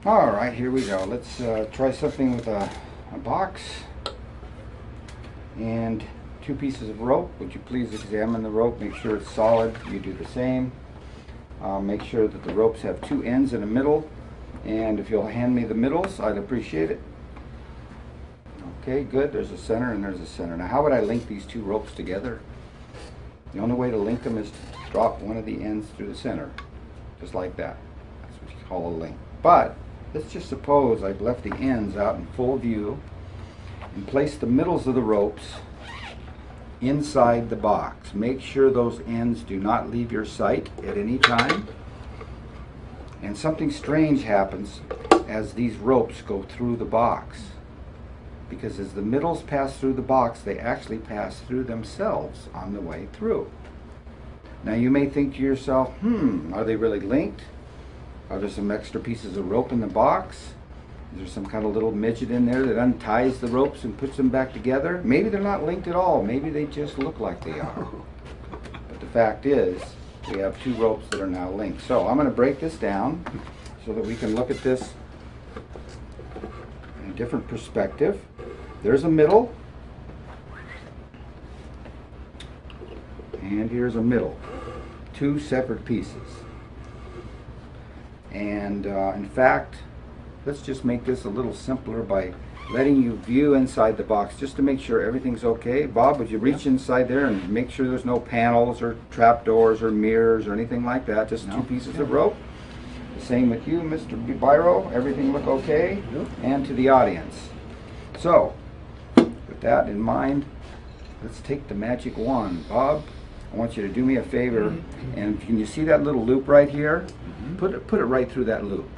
All right, here we go. Let's try something with a box and 2 pieces of rope. Would you please examine the rope, make sure it's solid. You do the same. Make sure that the ropes have 2 ends and a middle, and if you'll hand me the middles, I'd appreciate it. Okay, good. There's a center and there's a center. Now, how would I link these 2 ropes together? The only way to link them is to drop one of the ends through the center, just like that. That's what you call a link. But let's just suppose I've left the ends out in full view and placed the middles of the ropes inside the box. Make sure those ends do not leave your sight at any time. And something strange happens as these ropes go through the box, because as the middles pass through the box, they actually pass through themselves on the way through. Now you may think to yourself, are they really linked? Are there some extra pieces of rope in the box? Is there some kind of little midget in there that unties the ropes and puts them back together? Maybe they're not linked at all. Maybe they just look like they are. But the fact is, we have 2 ropes that are now linked. So I'm going to break this down so that we can look at this in a different perspective. There's a middle, and here's a middle. 2 separate pieces. And in fact, let's just make this a little simpler by letting you view inside the box just to make sure everything's okay. Bob, would you reach inside there and make sure there's no panels or trapdoors or mirrors or anything like that? Just 2 pieces of rope. The same with you, Mr. Biro. Everything look okay? Yep. And to the audience. So, with that in mind, let's take the magic wand. Bob, I want you to do me a favor, and can you see that little loop right here? Put it right through that loop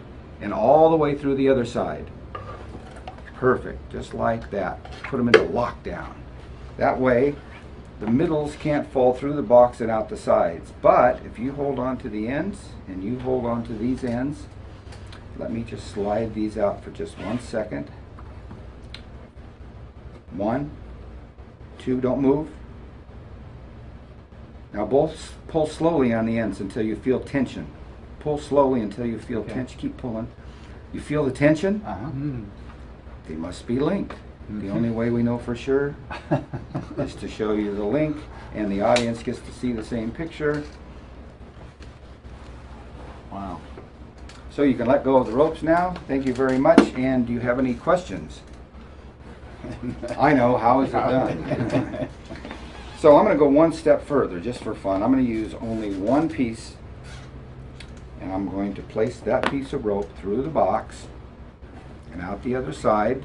and all the way through the other side. Perfect, just like that. Put them into lockdown. That way the middles can't fall through the box and out the sides. But if you hold on to the ends and you hold on to these ends, let me just slide these out for just 1 second. 1, 2, don't move. Now both pull slowly on the ends until you feel tension. Pull slowly until you feel tension. Keep pulling. You feel the tension? They must be linked. The only way we know for sure is to show you the link, and the audience gets to see the same picture. Wow. So you can let go of the ropes now. Thank you very much. And do you have any questions? I know. How is it done? So I'm going to go 1 step further just for fun. I'm going to use only 1 piece, and I'm going to place that piece of rope through the box and out the other side.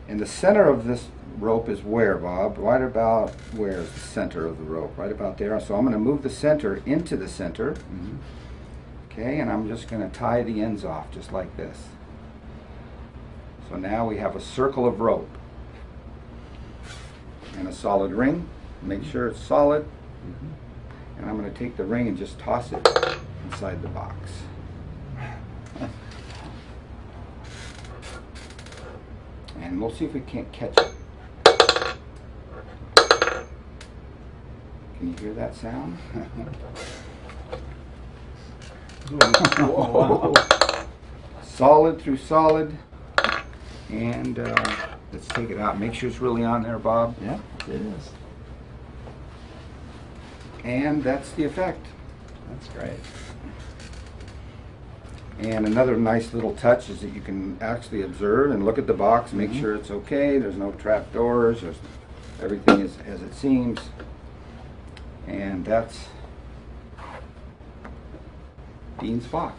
And the center of this rope is where, Bob? Right about where is the center of the rope? Right about there. So I'm going to move the center into the center. Okay, and I'm just going to tie the ends off just like this. So now we have a circle of rope and a solid ring. Make sure it's solid. And I'm going to take the ring and just toss it inside the box. And we'll see if we can't catch it. Can you hear that sound? Whoa. Solid through solid. And let's take it out. Make sure it's really on there, Bob. Yeah, it is. And that's the effect. That's great. And another nice little touch is that you can actually observe and look at the box, make sure it's okay. There's no trap doors. Everything is as it seems. And that's Dean's box.